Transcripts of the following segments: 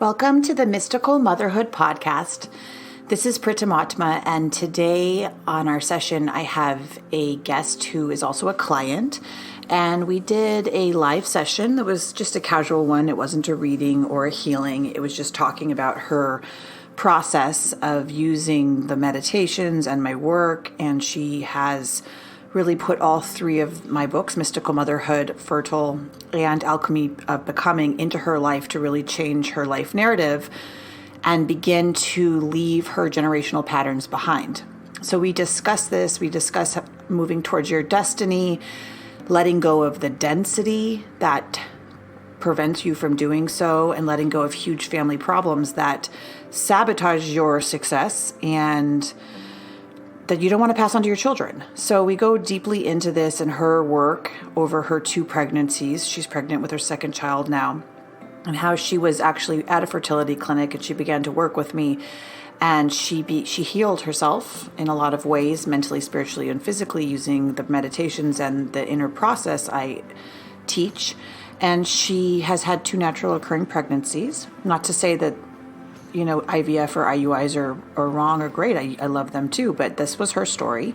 Welcome to the Mystical Motherhood podcast. This is Pritamatma, and today on our session, I have a guest who is also a client, and we did a live session that was just a casual one. It wasn't a reading or a healing. It was just talking about her process of using the meditations and my work, and she has really put all three of my books, Mystical Motherhood, Fertile, and Alchemy of Becoming, into her life to really change her life narrative and begin to leave her generational patterns behind. So we discuss this. We discuss moving towards your destiny, letting go of the density that prevents you from doing so, and letting go of huge family problems that sabotage your success and that you don't want to pass on to your children. So we go deeply into this and her work over her 2 pregnancies. She's pregnant with her 2nd child now, and how she was actually at a fertility clinic and she began to work with me, and she healed herself in a lot of ways, mentally, spiritually, and physically, using the meditations and the inner process I teach. And she has had 2 natural occurring pregnancies. Not to say that IVF or IUIs are wrong or great. I love them too, but this was her story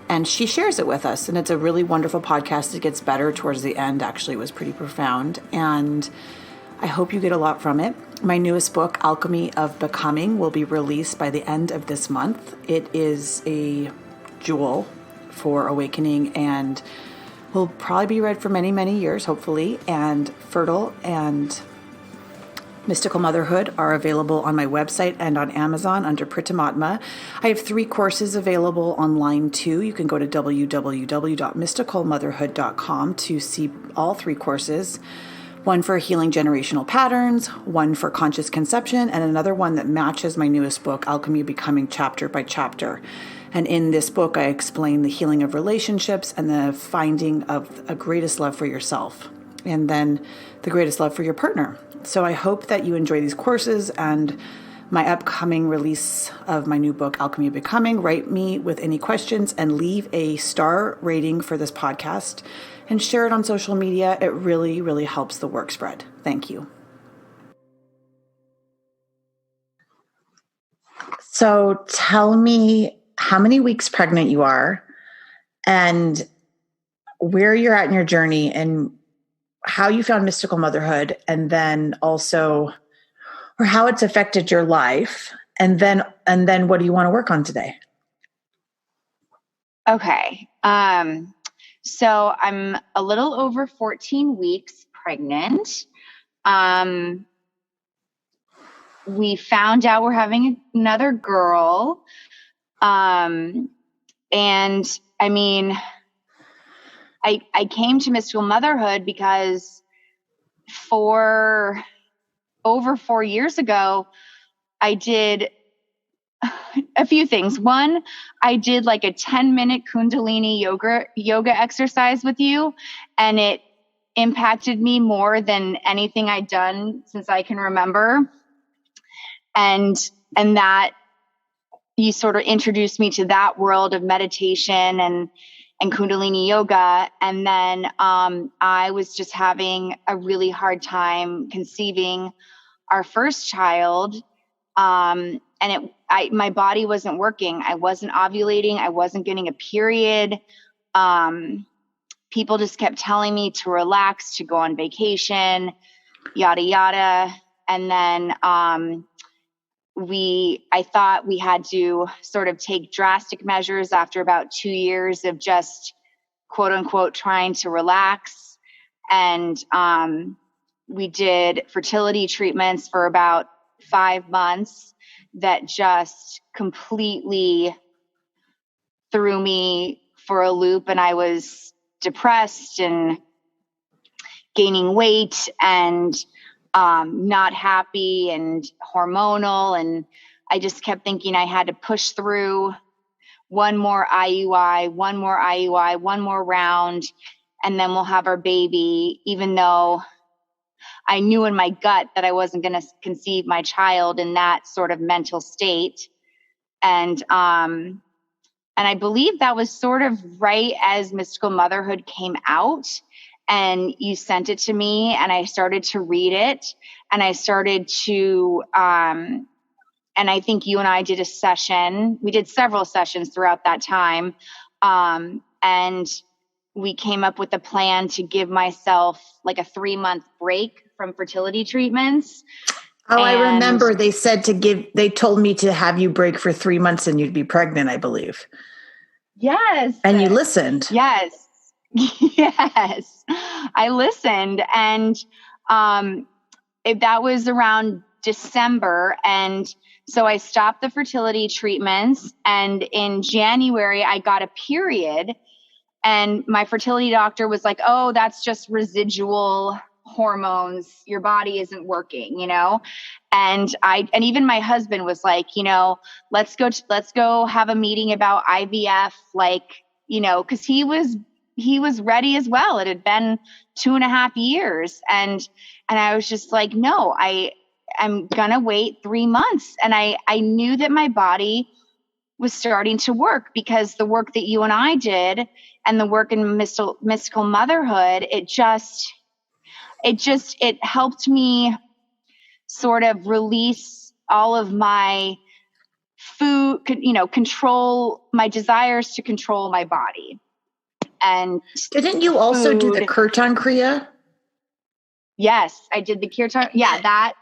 and she shares it with us. And it's a really wonderful podcast. It gets better towards the end. Actually, it was pretty profound. And I hope you get a lot from it. My newest book, Alchemy of Becoming, will be released by the end of this month. It is a jewel for awakening and will probably be read for many, many years, hopefully. And Fertile and Mystical Motherhood are available on my website and on Amazon under Pritamatma. I have 3 courses available online too. You can go to www.mysticalmotherhood.com to see all 3 courses. One for healing generational patterns, one for conscious conception, and another one that matches my newest book, Alchemy of Becoming, chapter by chapter. And in this book, I explain the healing of relationships and the finding of a greatest love for yourself, and then the greatest love for your partner. So I hope that you enjoy these courses and my upcoming release of my new book, Alchemy of Becoming. Write me with any questions and leave a star rating for this podcast and share it on social media. It really, really helps the work spread. Thank you. So tell me how many weeks pregnant you are and where you're at in your journey and how you found Mystical Motherhood, and then also, or how it's affected your life. And then what do you want to work on today? Okay. So I'm a little over 14 weeks pregnant. We found out we're having another girl. And I mean, I came to Mystical Motherhood because over 4 years ago, I did a few things. One, I did like a 10-minute Kundalini yoga exercise with you, and it impacted me more than anything I'd done since I can remember. And that you sort of introduced me to that world of meditation and Kundalini yoga. And then I was just having a really hard time conceiving our first child. And my body wasn't working. I wasn't ovulating. I wasn't getting a period. People just kept telling me to relax, to go on vacation, yada, yada. And then I thought we had to sort of take drastic measures after about 2 years of just quote unquote trying to relax. And we did fertility treatments for about 5 months that just completely threw me for a loop. And I was depressed and gaining weight and not happy and hormonal. And I just kept thinking I had to push through one more IUI, one more round, and then we'll have our baby, even though I knew in my gut that I wasn't going to conceive my child in that sort of mental state. And I believe that was sort of right as Mystical Motherhood came out. and you sent it to me, and I started to read it, and I started to, and I think you and I did a session. We did several sessions throughout that time. And we came up with a plan to give myself like a 3-month break from fertility treatments. Oh, I remember they told me to have you break for 3 months and you'd be pregnant, I believe. Yes. And you listened. Yes. Yes. I listened. And that was around December. And so I stopped the fertility treatments. And in January, I got a period. And my fertility doctor was like, oh, that's just residual hormones. Your body isn't working, And even my husband was like, let's go have a meeting about IVF, cause he was ready as well. It had been 2.5 years. And I was just like, no, I'm gonna wait 3 months. And I knew that my body was starting to work, because the work that you and I did and the work in mystical motherhood, it helped me sort of release all of my food, control my desires to control my body. And didn't you also do the Kirtan Kriya? Yes, I did the Kirtan. Yeah, that.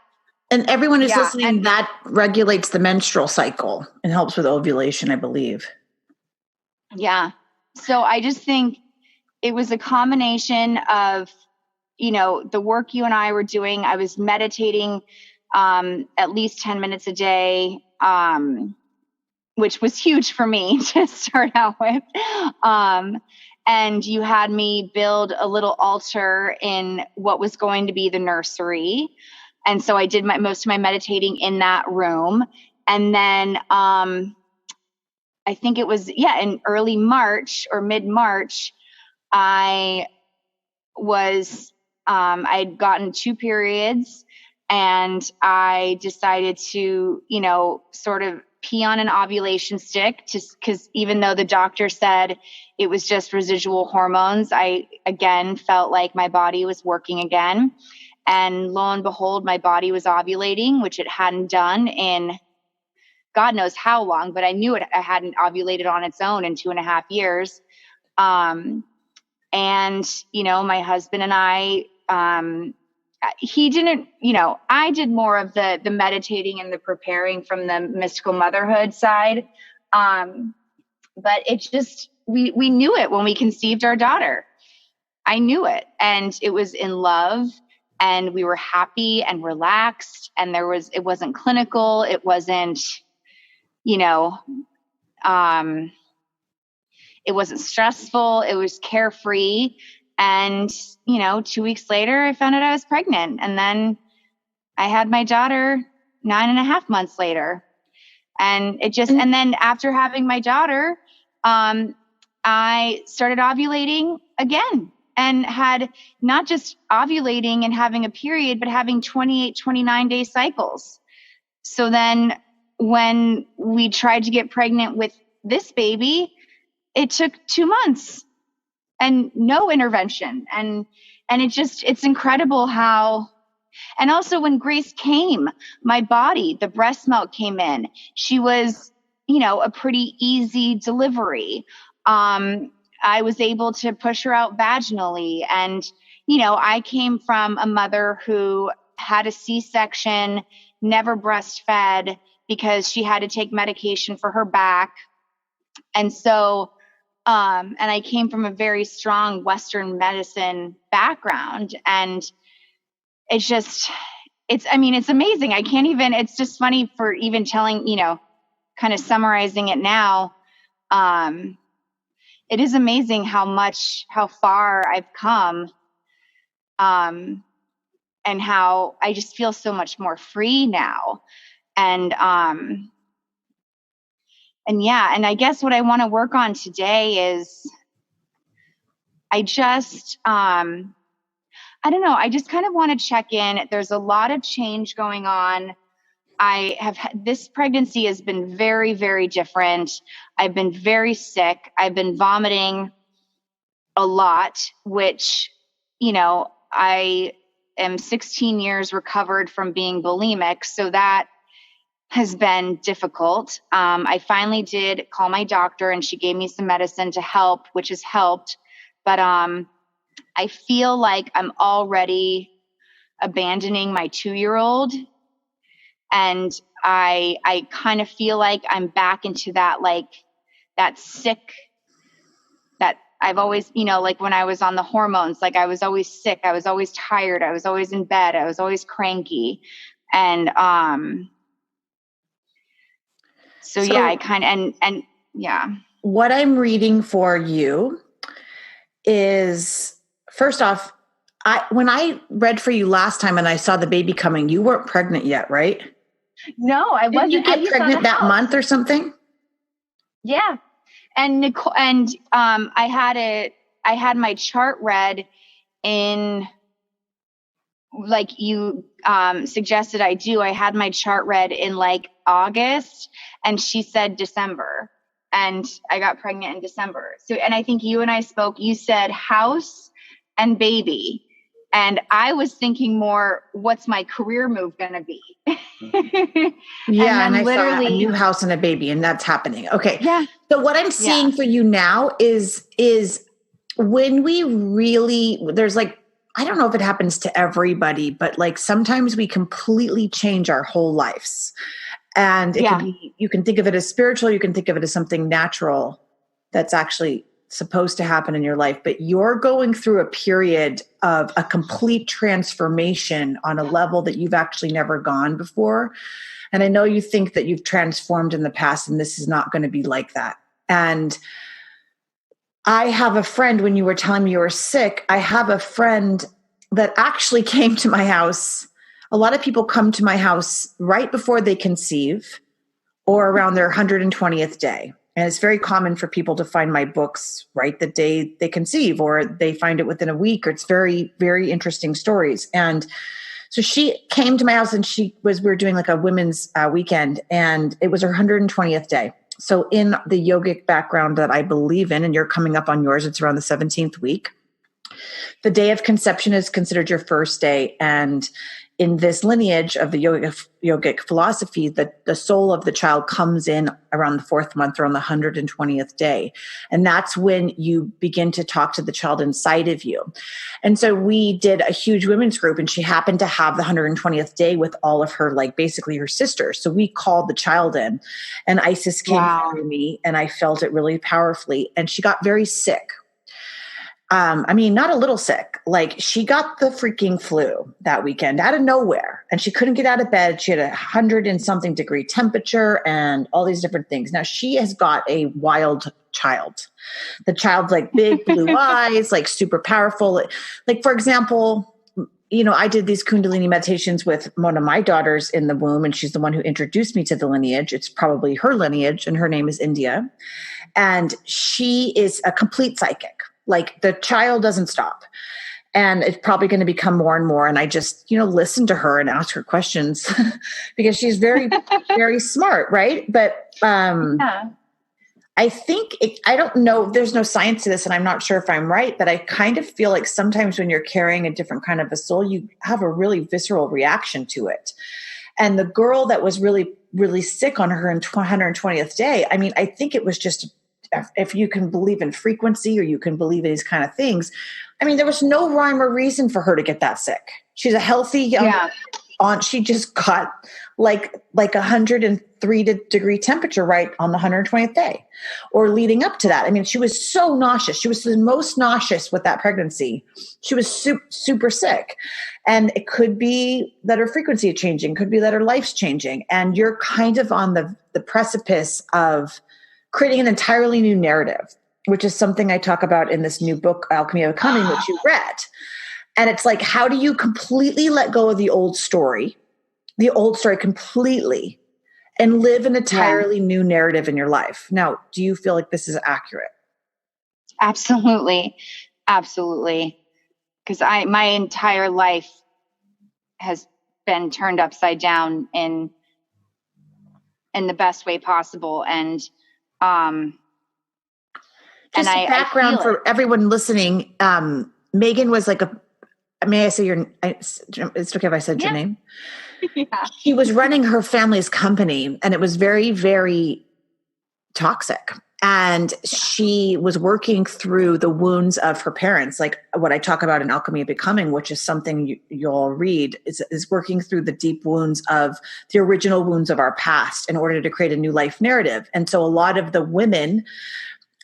And everyone is listening, that regulates the menstrual cycle and helps with ovulation, I believe. Yeah. So I just think it was a combination of, the work you and I were doing. I was meditating at least 10 minutes a day, which was huge for me to start out with. And you had me build a little altar in what was going to be the nursery. And so I did most of my meditating in that room. And then I think it was, in early March or mid-March, I'd gotten 2 periods, and I decided to, sort of pee on an ovulation stick, just because even though the doctor said it was just residual hormones, I again felt like my body was working again. And lo and behold, my body was ovulating, which it hadn't done in God knows how long, but I knew it hadn't ovulated on its own in 2.5 years. And, my husband and I, he didn't, I did more of the meditating and the preparing from the mystical motherhood side. But it just, we knew it when we conceived our daughter. I knew it, and it was in love, and we were happy and relaxed, and it wasn't clinical. It wasn't, it wasn't stressful. It was carefree. And, 2 weeks later, I found out I was pregnant. And then I had my daughter 9.5 months later. And and then after having my daughter, I started ovulating again, and had not just ovulating and having a period, but having 28, 29-day cycles. So then when we tried to get pregnant with this baby, it took 2 months and no intervention. And it's incredible how, and also when Grace came, my body, the breast milk came in. She was, a pretty easy delivery. I was able to push her out vaginally. And, I came from a mother who had a C-section, never breastfed, because she had to take medication for her back. And so, and I came from a very strong Western medicine background. And it's amazing. I can't even, it's just funny for even telling, kind of summarizing it now. It is amazing how far I've come. And how I just feel so much more free now. And I guess what I want to work on today is I just, I don't know. I just kind of want to check in. There's a lot of change going on. This pregnancy has been very, very different. I've been very sick. I've been vomiting a lot, which, I am 16 years recovered from being bulimic. So that has been difficult. I finally did call my doctor and she gave me some medicine to help, which has helped. But I feel like I'm already abandoning my 2-year-old. And I kind of feel like I'm back into that, like that sick, that I've always, like when I was on the hormones, like I was always sick. I was always tired. I was always in bed. I was always cranky. And, so yeah, I kind of, and yeah. What I'm reading for you is, first off, when I read for you last time and I saw the baby coming, you weren't pregnant yet, right? No, I wasn't. Didn't you get pregnant that month or something? Yeah. And Nicole, and I had my chart read in, like you suggested I do. I had my chart read in like August, and she said December, and I got pregnant in December. So, and I think you and I spoke. You said house and baby. And I was thinking more, what's my career move going to be? Yeah. And I saw a new house and a baby, and that's happening. Okay. Yeah. So what I'm seeing for you now is when we really, there's like, I don't know if it happens to everybody, but like sometimes we completely change our whole lives. And it can be, you can think of it as spiritual, you can think of it as something natural that's actually supposed to happen in your life, but you're going through a period of a complete transformation on a level that you've actually never gone before. And I know you think that you've transformed in the past, and this is not going to be like that. And I have a friend, when you were telling me you were sick, I have a friend that actually came to my house. A lot of people come to my house right before they conceive or around their 120th day. And it's very common for people to find my books right the day they conceive, or they find it within a week, or it's very, very interesting stories. And so she came to my house, and we were doing like a women's weekend, and it was her 120th day. So in the yogic background that I believe in, and you're coming up on yours, it's around the 17th week. The day of conception is considered your first day. And in this lineage of the yogic philosophy, the soul of the child comes in around the 4th month, or on the 120th day. And that's when you begin to talk to the child inside of you. And so we did a huge women's group, and she happened to have the 120th day with all of her, like basically her sisters. So we called the child in, and Isis came through me, and I felt it really powerfully. And she got very sick. I mean, not a little sick. Like, she got the freaking flu that weekend out of nowhere, and she couldn't get out of bed. She had 100 and something degree temperature and all these different things. Now, she has got a wild child. The child's like big blue eyes, like super powerful. Like, for example, I did these Kundalini meditations with one of my daughters in the womb, and she's the one who introduced me to the lineage. It's probably her lineage, and her name is India. And she is a complete psychic. Like, the child doesn't stop, and it's probably going to become more and more. And I just, listen to her and ask her questions because she's very, very smart. Right. But, I think I don't know, there's no science to this, and I'm not sure if I'm right, but I kind of feel like sometimes when you're carrying a different kind of a soul, you have a really visceral reaction to it. And the girl that was really, really sick on her 120th day, I mean, I think it was just, if you can believe in frequency, or you can believe in these kind of things, I mean, there was no rhyme or reason for her to get that sick. She's a healthy young aunt. She just got like 103 degree temperature right on the 120th day, or leading up to that. I mean, she was so nauseous. She was the most nauseous with that pregnancy. She was super sick. And it could be that her frequency is changing, could be that her life's changing. And you're kind of on the precipice of creating an entirely new narrative, which is something I talk about in this new book, Alchemy of Becoming, which you read. And it's like, how do you completely let go of the old story completely, and live an entirely new narrative in your life? Now, do you feel like this is accurate? Absolutely. Absolutely. Because my entire life has been turned upside down in the best way possible. And, just a background for everyone listening. Meghan was like may I say it's okay if I said your Yeah. name? Yeah. She was running her family's company, and it was very, very toxic. And she was working through the wounds of her parents, like what I talk about in Alchemy of Becoming, which is something you'll read, is working through the deep wounds of the original wounds of our past in order to create a new life narrative. And so a lot of the women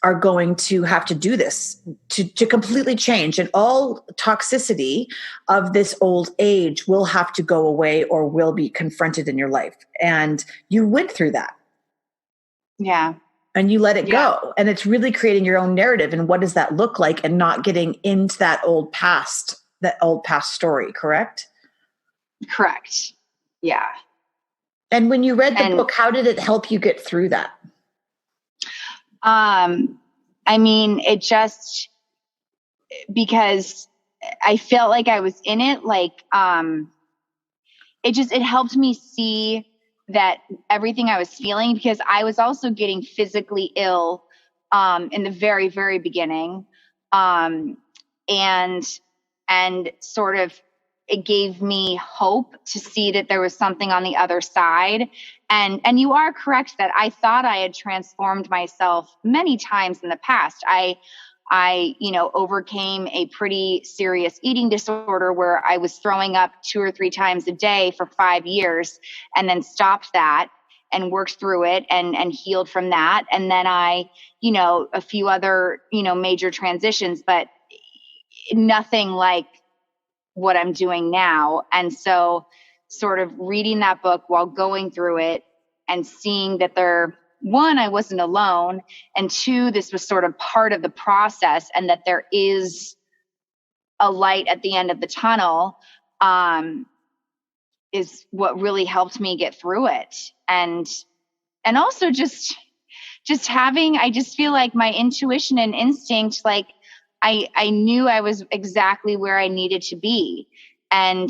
are going to have to do this to completely change, and all toxicity of this old age will have to go away or will be confronted in your life. And you went through that. Yeah. And you let it go. And it's really creating your own narrative. And what does that look like? And not getting into that old past story, correct? Correct. Yeah. And when you read the book, how did it help you get through that? I mean, it just, because I felt like I was in it, like, it helped me see that everything I was feeling, because I was also getting physically ill, in the very, very beginning. And sort of, it gave me hope to see that there was something on the other side. And you are correct that I thought I had transformed myself many times in the past. I overcame a pretty serious eating disorder where I was throwing up 2 or 3 times a day for 5 years, and then stopped that and worked through it and healed from that. And then a few other, major transitions, but nothing like what I'm doing now. And so sort of reading that book while going through it and seeing that one, I wasn't alone, and 2, this was sort of part of the process, and that there is a light at the end of the tunnel, is what really helped me get through it. And also just having, I just feel like my intuition and instinct, like I knew I was exactly where I needed to be. And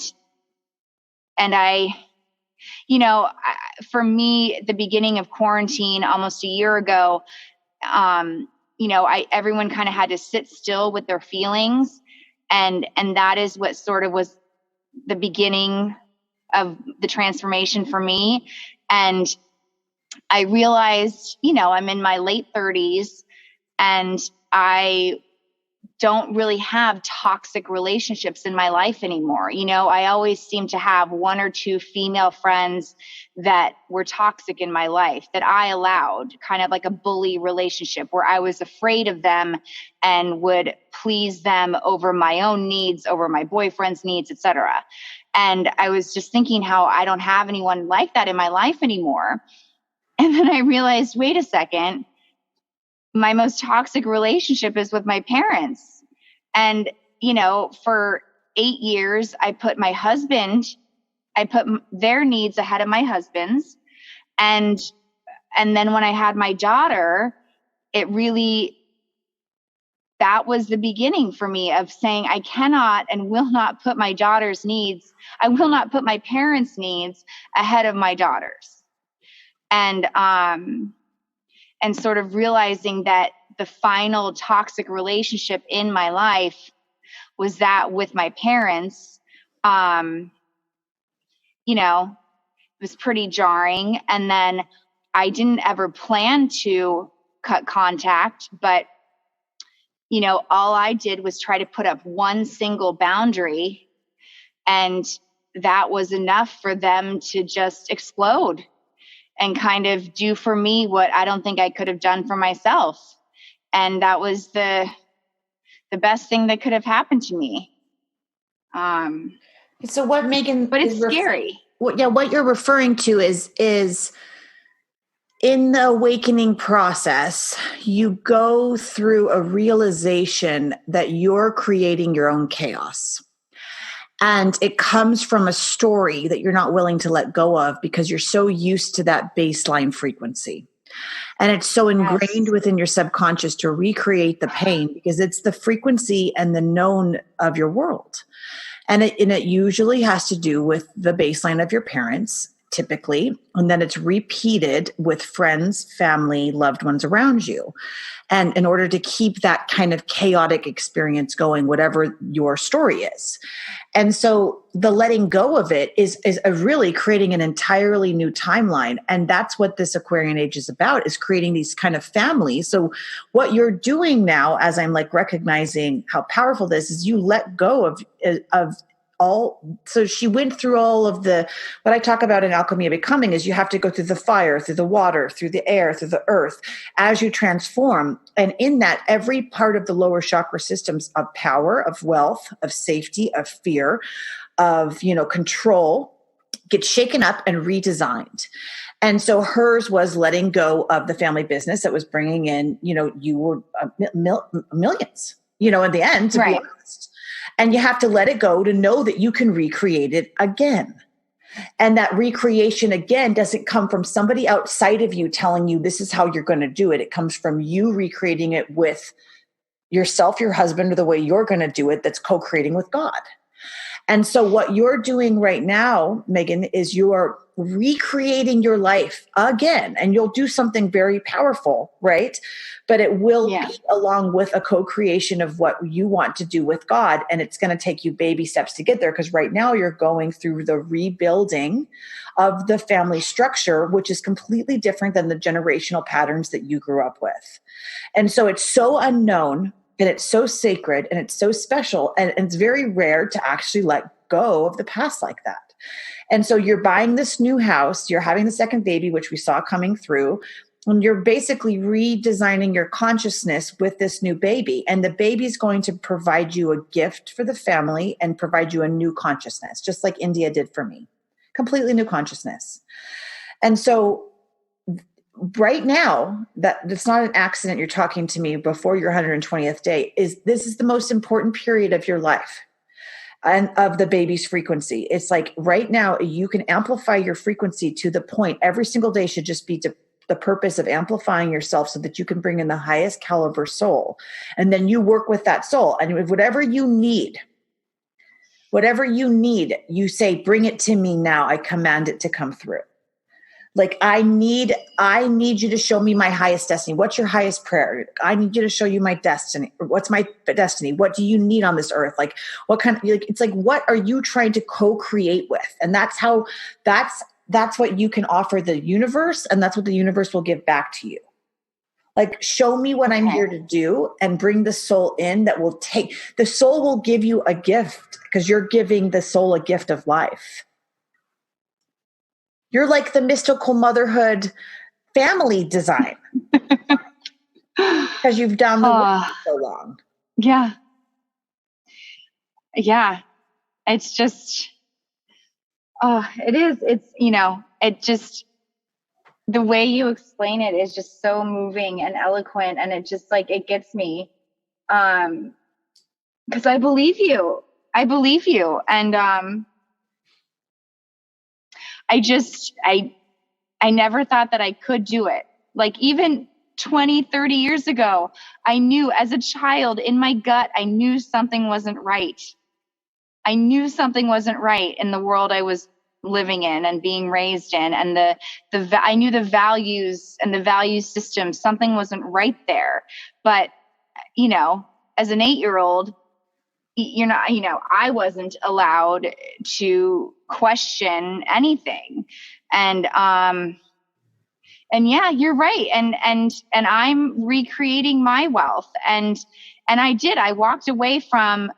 for me, the beginning of quarantine almost a year ago, everyone kind of had to sit still with their feelings. And that is what sort of was the beginning of the transformation for me. And I realized, I'm in my late 30s, and I don't really have toxic relationships in my life anymore. I always seem to have 1 or 2 female friends that were toxic in my life that I allowed, kind of like a bully relationship where I was afraid of them and would please them over my own needs, over my boyfriend's needs, etc. And I was just thinking how I don't have anyone like that in my life anymore. And then I realized, wait a second, my most toxic relationship is with my parents. And, for 8 years, I put their needs ahead of my husband's. And then when I had my daughter, that was the beginning for me of saying, I cannot and will not put my daughter's needs, I will not put my parents' needs ahead of my daughter's. And sort of realizing that the final toxic relationship in my life was that with my parents. It was pretty jarring. And then I didn't ever plan to cut contact, but, all I did was try to put up one single boundary, and that was enough for them to just explode and kind of do for me what I don't think I could have done for myself. And that was the best thing that could have happened to me. So what Meghan, but it's scary. What you're referring to is in the awakening process, you go through a realization that you're creating your own chaos. And it comes from a story that you're not willing to let go of because you're so used to that baseline frequency. And it's so ingrained within your subconscious to recreate the pain because it's the frequency and the known of your world. And it usually has to do with the baseline of your parents typically, and then it's repeated with friends, family, loved ones around you. And in order to keep that kind of chaotic experience going, whatever your story is. And so the letting go of it is really creating an entirely new timeline. And that's what this Aquarian age is about, is creating these kind of families. So what you're doing now, as I'm like recognizing how powerful this is, you let go of all. So she went through all of what I talk about in Alchemy of Becoming is you have to go through the fire, through the water, through the air, through the earth as you transform. And in that, every part of the lower chakra systems of power, of wealth, of safety, of fear, of, control gets shaken up and redesigned. And so hers was letting go of the family business that was bringing in, you were millions, in the end, to be honest. And you have to let it go to know that you can recreate it again. And that recreation again doesn't come from somebody outside of you telling you this is how you're going to do it. It comes from you recreating it with yourself, your husband, or the way you're going to do it that's co-creating with God. And so what you're doing right now, Meghan, is you are recreating your life again, and you'll do something very powerful, right? But it will be along with a co-creation of what you want to do with God. And it's going to take you baby steps to get there, because right now you're going through the rebuilding of the family structure, which is completely different than the generational patterns that you grew up with. And so it's so unknown, and it's so sacred, and it's so special, and it's very rare to actually let go of the past like that. And so you're buying this new house, you're having the second baby, which we saw coming through, and you're basically redesigning your consciousness with this new baby. And the baby's going to provide you a gift for the family and provide you a new consciousness, just like India did for me. Completely new consciousness. And so right now, that's not an accident you're talking to me before your 120th day, this is the most important period of your life and of the baby's frequency. It's like right now you can amplify your frequency to the point every single day should just be to the purpose of amplifying yourself so that you can bring in the highest caliber soul. And then you work with that soul, and whatever you need, you say, bring it to me now. I command it to come through. Like, I need you to show me my highest destiny. What's your highest prayer? I need you to show you my destiny. What's my destiny? What do you need on this earth? Like, what kind of, it's like, what are you trying to co-create with? And that's what you can offer the universe. And that's what the universe will give back to you. Like, show me what I'm here to do, and bring the soul in that will the soul will give you a gift, because you're giving the soul a gift of life. You're like the Mystical Motherhood family design, because you've done the work for so long. Yeah. Yeah. It's just, it is. It's, it just, the way you explain it is just so moving and eloquent. And it just like, it gets me. Cause I believe you. And, I never thought that I could do it. Like, even 20, 30 years ago, I knew as a child in my gut, I knew something wasn't right. I knew something wasn't right in the world I was living in and being raised in. And I knew the values and the value system, something wasn't right there. But, as an 8-year-old, I wasn't allowed to question anything. And yeah, you're right. And I'm recreating my wealth. And I walked away from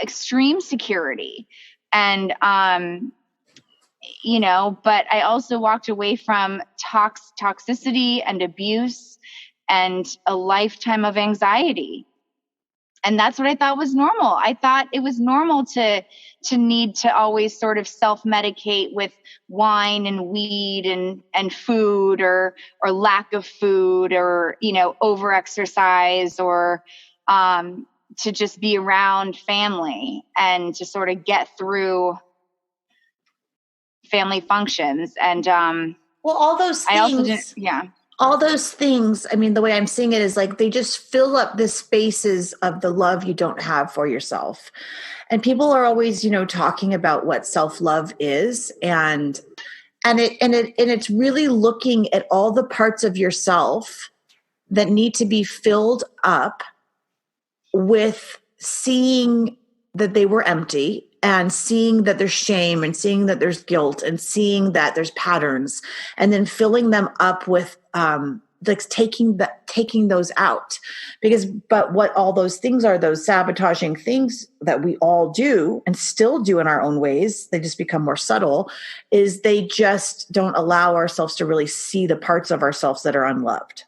extreme security and, but I also walked away from toxicity and abuse and a lifetime of anxiety. And that's what I thought was normal. I thought it was normal to need to always sort of self-medicate with wine and weed and food or lack of food or, over-exercise or to just be around family and to sort of get through family functions. And well, all those things. I also didn't, all those things, I mean, the way I'm seeing it is like they just fill up the spaces of the love you don't have for yourself. And people are always, talking about what self-love is. And And it's really looking at all the parts of yourself that need to be filled up with seeing that they were empty and seeing that there's shame and seeing that there's guilt and seeing that there's patterns, and then filling them up with like taking those out. But what all those things are, those sabotaging things that we all do and still do in our own ways, they just become more subtle, is they just don't allow ourselves to really see the parts of ourselves that are unloved.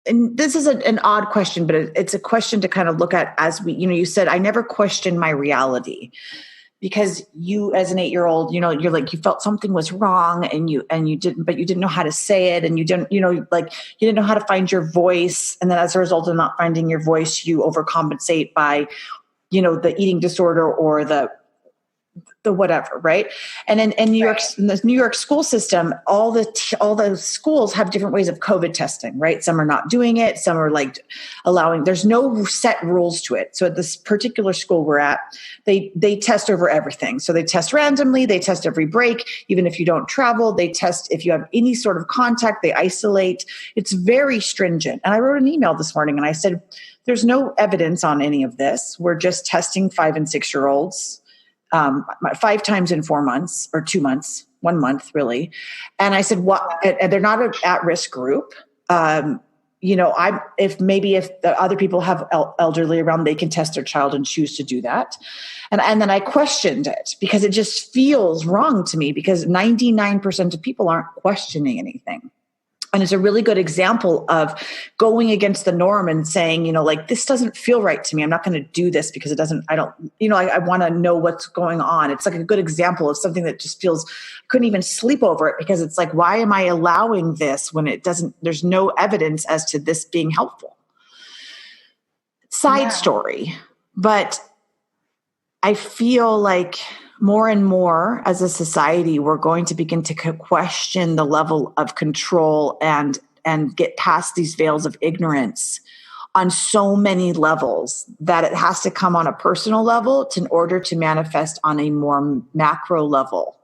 And this is an odd question, but it's a question to kind of look at as you said, I never questioned my reality, because you, as an 8-year-old, you're like, you felt something was wrong and you didn't, but you didn't know how to say it. And you didn't, you didn't know how to find your voice. And then as a result of not finding your voice, you overcompensate by, the eating disorder or the whatever, right? And in New York, in the New York school system, all the schools have different ways of COVID testing, right? Some are not doing it. Some are like allowing. There's no set rules to it. So at this particular school we're at, they test over everything. So they test randomly. They test every break, even if you don't travel. They test if you have any sort of contact. They isolate. It's very stringent. And I wrote an email this morning and I said, "There's no evidence on any of this. We're just testing 5 and 6-year-olds." 5 times in 4 months or 2 months, 1 month really. And I said, what, and they're not an at-risk group. If the other people have elderly around, they can test their child and choose to do that. And then I questioned it because it just feels wrong to me, because 99% of people aren't questioning anything. And it's a really good example of going against the norm and saying, this doesn't feel right to me. I'm not going to do this because I want to know what's going on. It's like a good example of something that just feels, I couldn't even sleep over it, because it's like, why am I allowing this when there's no evidence as to this being helpful? Side story. But I feel like more and more as a society, we're going to begin to question the level of control and get past these veils of ignorance on so many levels that it has to come on a personal level in order to manifest on a more macro level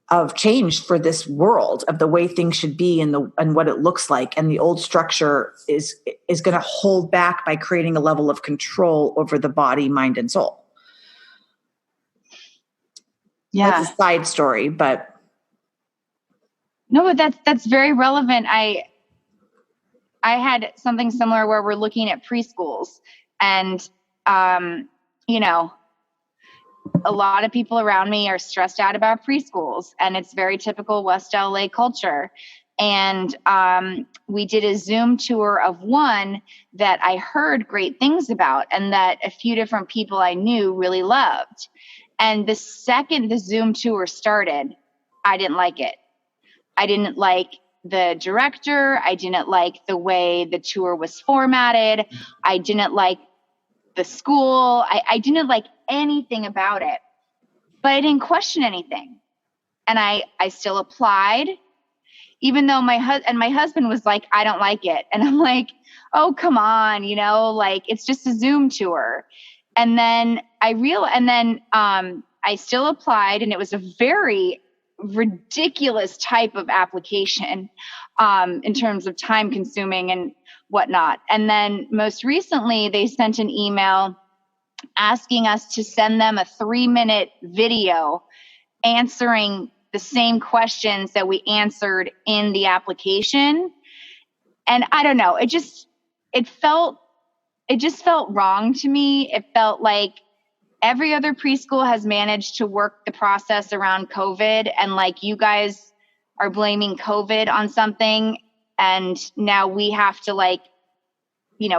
of change for this world, of the way things should be and what it looks like. And the old structure is going to hold back by creating a level of control over the body, mind, and soul. Yeah. That's a side story, but no, but that's very relevant. I had something similar where we're looking at preschools, and a lot of people around me are stressed out about preschools, and it's very typical West LA culture. And we did a Zoom tour of one that I heard great things about, and that a few different people I knew really loved. And the second the Zoom tour started, I didn't like it. I didn't like the director. I didn't like the way the tour was formatted. I didn't like the school. I didn't like anything about it, but I didn't question anything. And I still applied, even though my husband was like, I don't like it. And I'm like, oh, come on, it's just a Zoom tour. And then I still applied, and it was a very ridiculous type of application in terms of time consuming and whatnot. And then most recently, they sent an email asking us to send them a 3-minute video answering the same questions that we answered in the application. And I don't know, it just felt wrong to me. It felt like every other preschool has managed to work the process around COVID, and like you guys are blaming COVID on something, and now we have to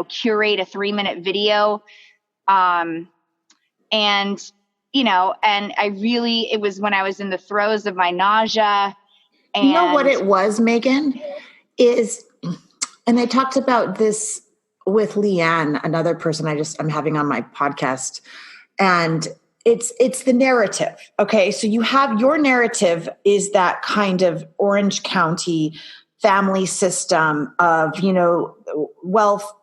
curate a 3-minute video. And it was when I was in the throes of my nausea. And you know what it was, Megan, and I talked about this with Leanne, another person I'm having on my podcast, and it's the narrative. Okay. So you have your narrative is that kind of Orange County family system of,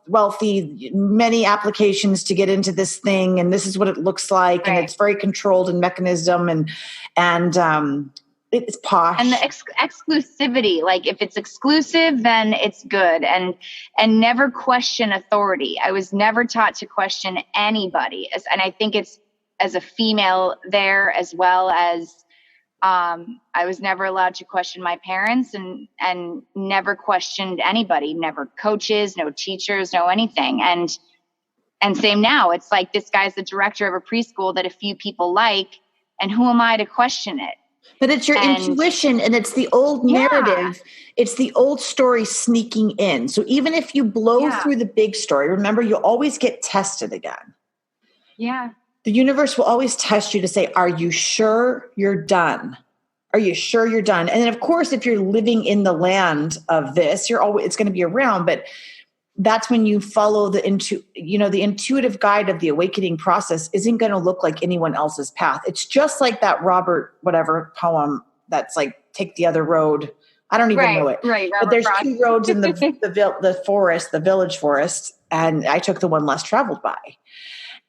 wealthy, many applications to get into this thing. And this is what it looks like. Right. And it's very controlled and mechanism. And It's posh. And the exclusivity, like if it's exclusive, then it's good. And never question authority. I was never taught to question anybody. And I think it's as a female there, as well as I was never allowed to question my parents, and never questioned anybody, never coaches, no teachers, no anything. And same now, it's like, this guy's the director of a preschool that a few people like, and who am I to question it? But it's your intuition, and it's the old narrative. Yeah. It's the old story sneaking in. So even if you blow through the big story, remember, you always get tested again. Yeah. The universe will always test you to say, are you sure you're done? Are you sure you're done? And then, of course, if you're living in the land of this, it's going to be around, but that's when you follow the intuitive guide of the awakening process isn't going to look like anyone else's path. It's just like that Robert whatever poem that's like, take the other road. I don't even know it. Right. But there's two roads in the forest, the village forest, and I took the one less traveled by.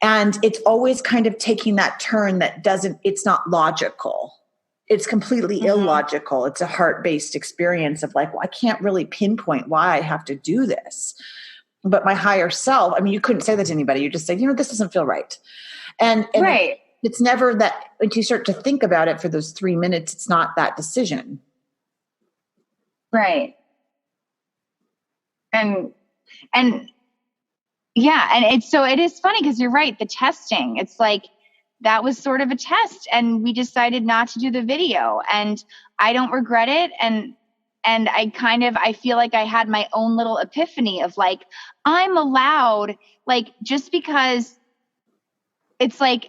And it's always kind of taking that turn that it's not logical. It's completely illogical. It's a heart-based experience of like, well, I can't really pinpoint why I have to do this. But my higher self, I mean, you couldn't say that to anybody. You just say, this doesn't feel right. And right. It's never that, once you start to think about it for those 3 minutes, it's not that decision. Right. And yeah. And it is funny because you're right. The testing, it's like, that was sort of a test, and we decided not to do the video, and I don't regret it. And I feel like I had my own little epiphany of like, I'm allowed, like, just because it's like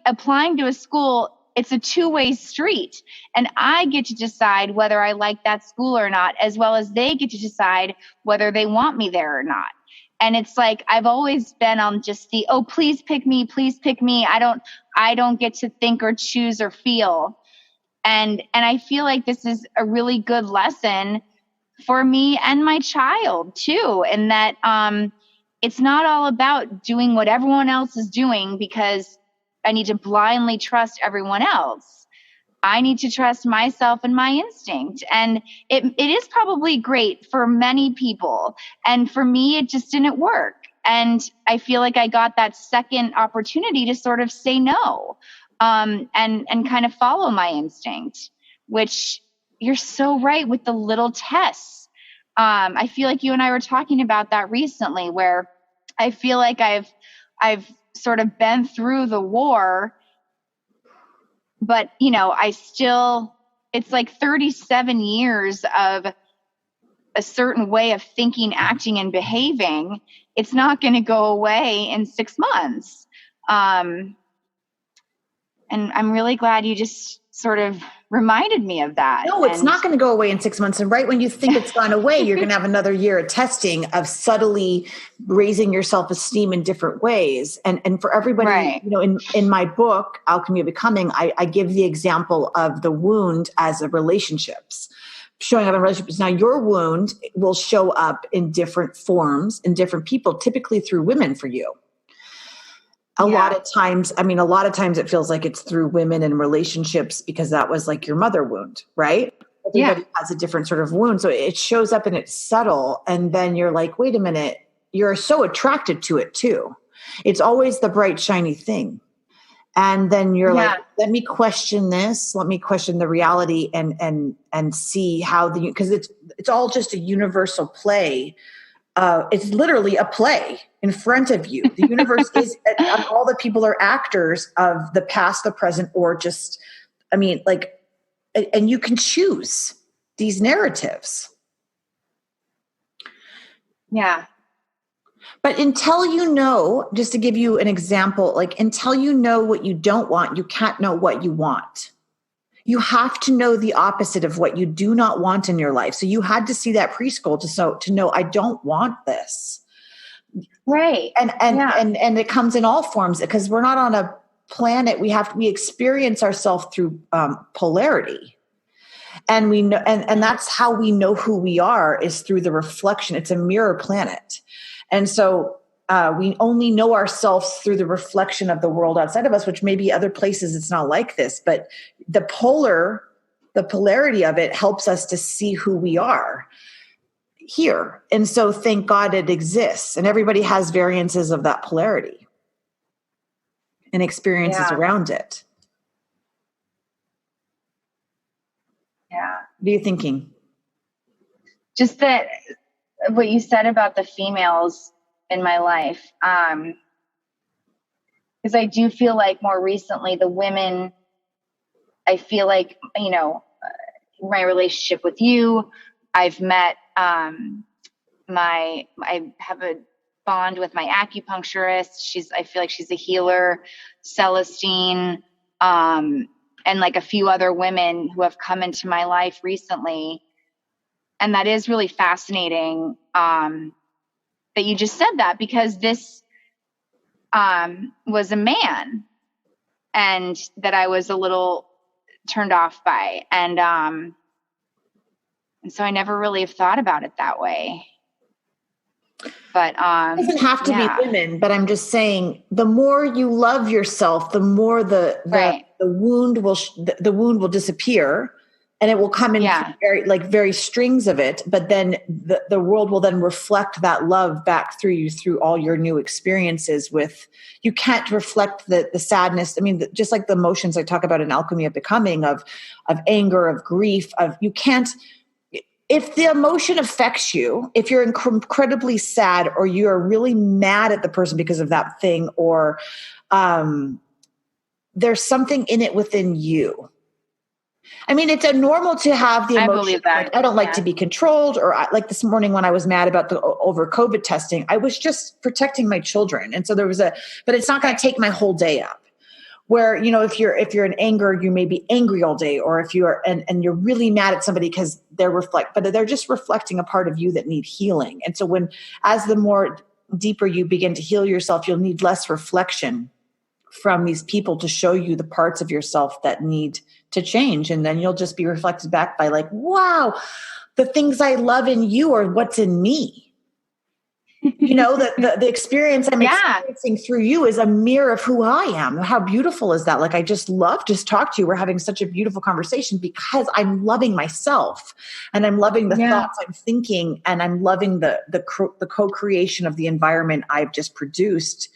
applying to a school, it's a two-way street, and I get to decide whether I like that school or not, as well as they get to decide whether they want me there or not. And it's like, I've always been on just the, oh, please pick me. Please pick me. I don't get to think or choose or feel. And I feel like this is a really good lesson for me and my child too. And that, it's not all about doing what everyone else is doing because I need to blindly trust everyone else. I need to trust myself and my instinct. And it is probably great for many people. And for me, it just didn't work. And I feel like I got that second opportunity to sort of say no, and kind of follow my instinct, which you're so right with the little tests. I feel like you and I were talking about that recently, where I feel like I've sort of been through the war, but, it's like 37 years of a certain way of thinking, acting, and behaving. It's not going to go away in 6 months. And I'm really glad you just sort of reminded me of that. No, it's not going to go away in 6 months. And right when you think it's gone away, you're going to have another year of testing, of subtly raising your self-esteem in different ways. And for everybody, right. In my book, Alchemy of Becoming, I give the example of the wound as a relationships, showing up in relationships. Now, your wound will show up in different forms in different people, typically through women for you. A lot of times it feels like it's through women and relationships because that was like your mother wound, right? Everybody has a different sort of wound. So it shows up and it's subtle. And then you're like, wait a minute, you're so attracted to it too. It's always the bright, shiny thing. And then you're like, let me question this. Let me question the reality and see how because it's all just a universal play. It's literally a play in front of you. The universe is, all the people are actors of the past, the present, or just, and you can choose these narratives. Yeah. But until just to give you an example, until you know what you don't want, you can't know what you want. You have to know the opposite of what you do not want in your life. So you had to see that preschool to know I don't want this. Right. And it comes in all forms because we're not on a planet. We experience ourselves through polarity. And we know, and that's how we know who we are, is through the reflection. It's a mirror planet. And so we only know ourselves through the reflection of the world outside of us, which maybe other places it's not like this, but the polar the polarity of it helps us to see who we are here. And so thank God it exists. And everybody has variances of that polarity and experiences around it. Yeah. What are you thinking? Just that what you said about the females in my life. Because I do feel like more recently the women, I feel like, you know, my relationship with you, I've met, I have a bond with my acupuncturist. I feel like she's a healer, Celestine, and like a few other women who have come into my life recently. And that is really fascinating, that you just said that, because this, was a man, and that I was a little turned off by. And so I never really have thought about it that way. But it doesn't have to be women, but I'm just saying, the more you love yourself, the more the wound will disappear, and it will come in very strings of it. But then the world will then reflect that love back through you through all your new experiences. You can't reflect the sadness. I mean, just like the emotions I talk about in Alchemy of Becoming, of anger, of grief, you can't. If the emotion affects you, if you're incredibly sad, or you're really mad at the person because of that thing, or there's something in it within you. I mean, it's normal to have the emotion. I believe that. Like, I don't like to be controlled, or like this morning when I was mad about over COVID testing, I was just protecting my children. And so but it's not going to take my whole day up. Where, you know, if you're in anger, you may be angry all day, or if you're, and you're really mad at somebody because but they're just reflecting a part of you that need healing. And so as the more deeper you begin to heal yourself, you'll need less reflection from these people to show you the parts of yourself that need to change. And then you'll just be reflected back by like, wow, the things I love in you are what's in me. You know, the experience I'm experiencing through you is a mirror of who I am. How beautiful is that? Like, I just love to talk to you. We're having such a beautiful conversation because I'm loving myself, and I'm loving the thoughts I'm thinking, and I'm loving the co-creation of the environment I've just produced,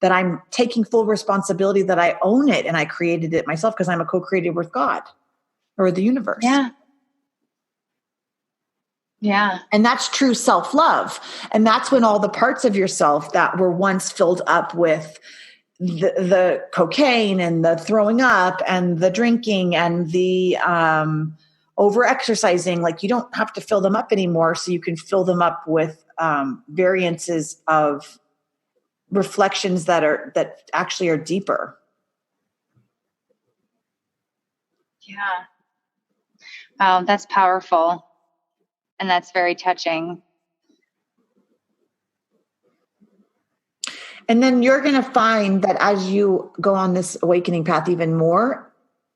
that I'm taking full responsibility, that I own it, and I created it myself because I'm a co-creator with God or the universe. Yeah. Yeah. And that's true self-love. And that's when all the parts of yourself that were once filled up with the cocaine and the throwing up and the drinking and the over-exercising, like, you don't have to fill them up anymore. So you can fill them up with variances of reflections that actually are deeper. Yeah. Wow, that's powerful. And that's very touching. And then you're going to find that as you go on this awakening path even more,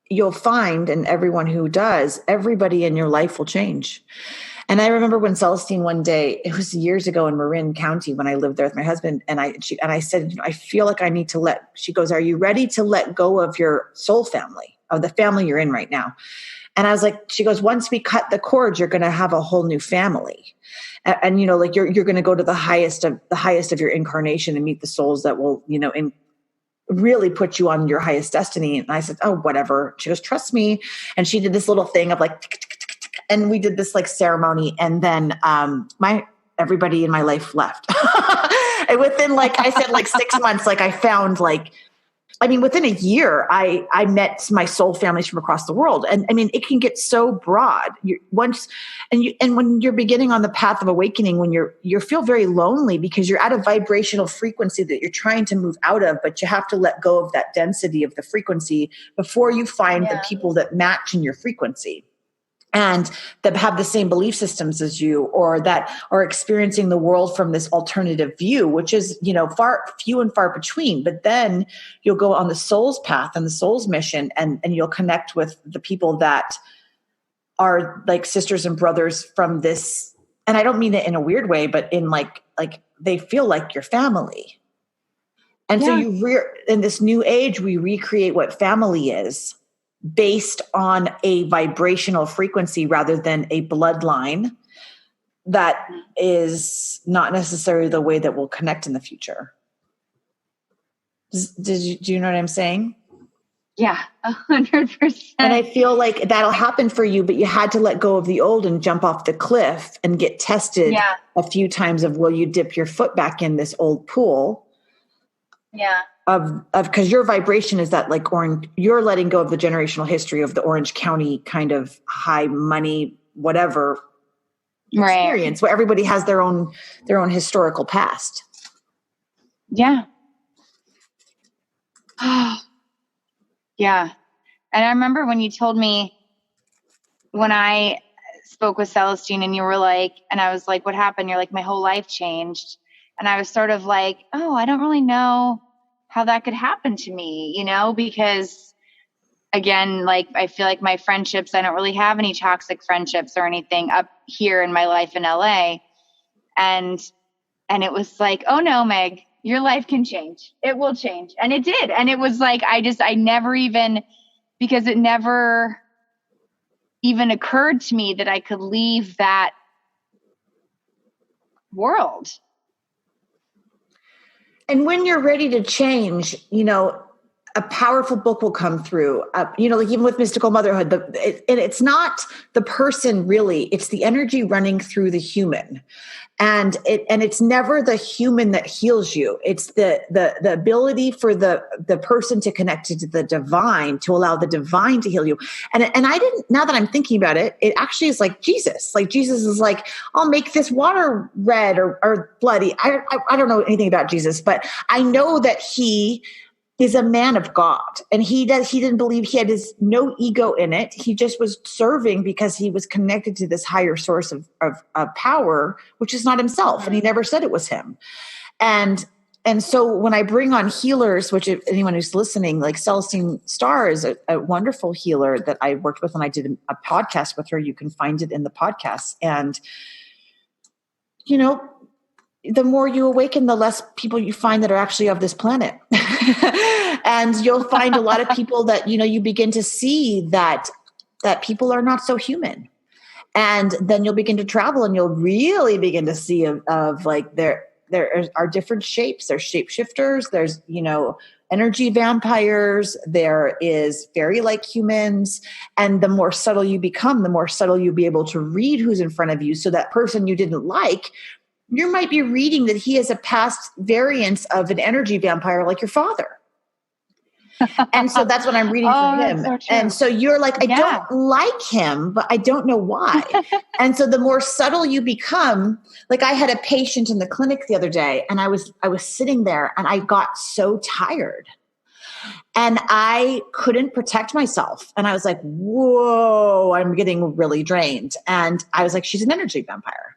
you'll find, and everyone who does, everybody in your life will change. And I remember when Celestine one day, it was years ago in Marin County when I lived there with my husband, and I said, I feel like I need to she goes, are you ready to let go of your soul family, of the family you're in right now? And I was like, she goes, once we cut the cords, you're going to have a whole new family. And you know, like you're going to go to the highest of your incarnation and meet the souls that will, you know, really put you on your highest destiny. And I said, oh, whatever. She goes, trust me. And she did this little thing of like, tick, tick, tick, tick, tick, and we did this like ceremony. And then everybody in my life left. And within, like I said, like 6 months, like I found within a year, I met my soul families from across the world. And I mean, it can get so broad. And when you're beginning on the path of awakening, when you feel very lonely because you're at a vibrational frequency that you're trying to move out of, but you have to let go of that density of the frequency before you find the people that match in your frequency and that have the same belief systems as you, or that are experiencing the world from this alternative view, which is, you know, few and far between. But then you'll go on the soul's path and the soul's mission, and you'll connect with the people that are like sisters and brothers from this. And I don't mean it in a weird way, but in like they feel like your family. And so in this new age, we recreate what family is based on a vibrational frequency rather than a bloodline that is not necessarily the way that we'll connect in the future. Do you know what I'm saying? Yeah, 100%. And I feel like that'll happen for you, but you had to let go of the old and jump off the cliff and get tested a few times of, will you dip your foot back in this old pool? Yeah. Because your vibration is that like orange, you're letting go of the generational history of the Orange County kind of high money, whatever experience, where everybody has their own historical past. Yeah. Yeah. And I remember when you told me, when I spoke with Celestine and you were like, and I was like, what happened? You're like, my whole life changed. And I was sort of like, oh, I don't really know how that could happen to me, you know, because again, like, I feel like my friendships, I don't really have any toxic friendships or anything up here in my life in LA. And it was like, oh no, Meg, your life can change. It will change. And it did. And it was like, I never even, because it never even occurred to me that I could leave that world. And when you're ready to change, you know, a powerful book will come through, you know, like even with Mystical Motherhood, and it's not the person really, it's the energy running through the human. And it's never the human that heals you. It's the ability for the person to connect to the divine, to allow the divine to heal you. And I didn't, now that I'm thinking about it, it actually is like Jesus. Like Jesus is like, I'll make this water red or bloody. I don't know anything about Jesus, but I know that he is a man of God, and he didn't believe, he had no ego in it. He just was serving because he was connected to this higher source of power, which is not himself. And he never said it was him. And so when I bring on healers, which if anyone who's listening, like Celestine Starr is a wonderful healer that I worked with, and I did a podcast with her. You can find it in the podcast. And, you know, the more you awaken, the less people you find that are actually of this planet. And you'll find a lot of people that, you know, you begin to see that people are not so human. And then you'll begin to travel and you'll really begin to see of like there are different shapes. There's shapeshifters. There's, you know, energy vampires. There is fairy-like humans. And the more subtle you become, the more subtle you'll be able to read who's in front of you. So that person you didn't like, you might be reading that he is a past variance of an energy vampire like your father. And so that's what I'm reading for him. So and so you're like, I don't like him, but I don't know why. And so the more subtle you become, like I had a patient in the clinic the other day, and I was sitting there and I got so tired and I couldn't protect myself. And I was like, whoa, I'm getting really drained. And I was like, she's an energy vampire.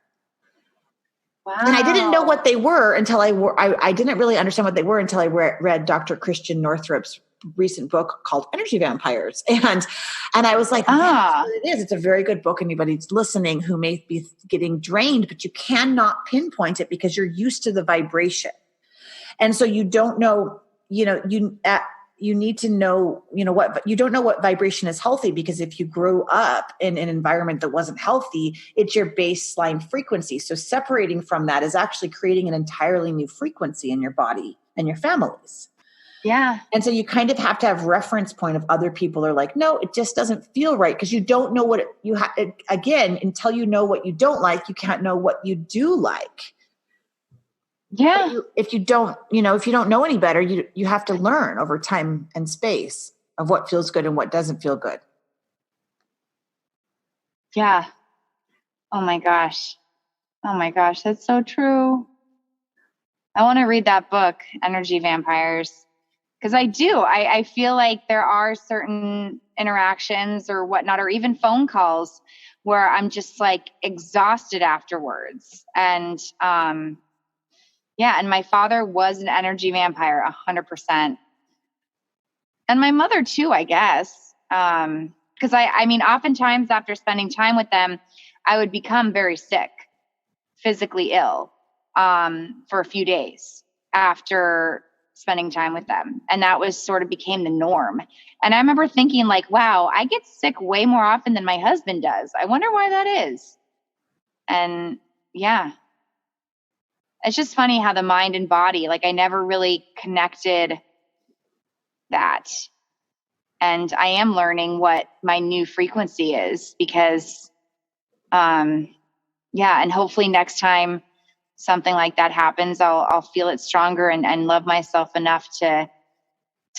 Wow. And I didn't know what they were until I didn't really understand what they were until I read Dr. Christian Northrup's recent book called Energy Vampires. And I was like, that's what it is. It's a very good book. Anybody's listening who may be getting drained, but you cannot pinpoint it because you're used to the vibration. And so you don't know, you know, you need to know, you know, what you don't know what vibration is healthy, because if you grew up in an environment that wasn't healthy, it's your baseline frequency. So separating from that is actually creating an entirely new frequency in your body and your families. Yeah. And so you kind of have to have reference point of other people are like, no, it just doesn't feel right. Because you don't know what you have, again, until you know what you don't like, you can't know what you do like. Yeah. If you don't know any better, you have to learn over time and space of what feels good and what doesn't feel good. Yeah. Oh my gosh. That's so true. I want to read that book, Energy Vampires, because I feel like there are certain interactions or whatnot, or even phone calls where I'm just like exhausted afterwards. And, yeah. And my father was an energy vampire, 100%. And my mother too, I guess. Because I mean, oftentimes after spending time with them, I would become very sick, physically ill, for a few days after spending time with them. And that was sort of became the norm. And I remember thinking like, wow, I get sick way more often than my husband does. I wonder why that is. And yeah, it's just funny how the mind and body, like I never really connected that. And I am learning what my new frequency is because, yeah. And hopefully next time something like that happens, I'll feel it stronger and love myself enough to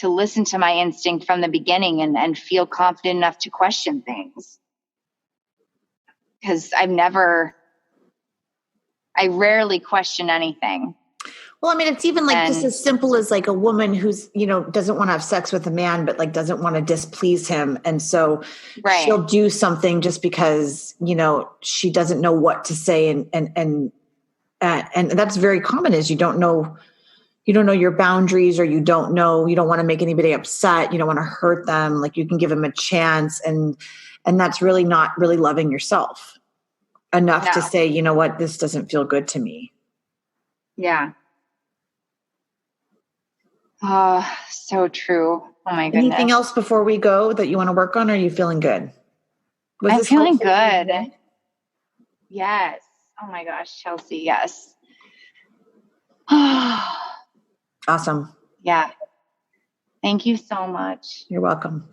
listen to my instinct from the beginning and feel confident enough to question things. Because I rarely question anything. Well, I mean, it's even like just as simple as like a woman who's, doesn't want to have sex with a man, but like doesn't want to displease him. And so she'll do something just because, she doesn't know what to say. And that's very common is you don't know your boundaries, or you don't want to make anybody upset. You don't want to hurt them. Like you can give them a chance. And that's really not really loving yourself enough to say, you know what, this doesn't feel good to me. Yeah. Oh, so true. Oh my goodness. Anything else before we go that you want to work on? Or are you feeling good? I'm feeling good. Yes. Oh my gosh, Chelsea. Yes. Awesome. Yeah. Thank you so much. You're welcome.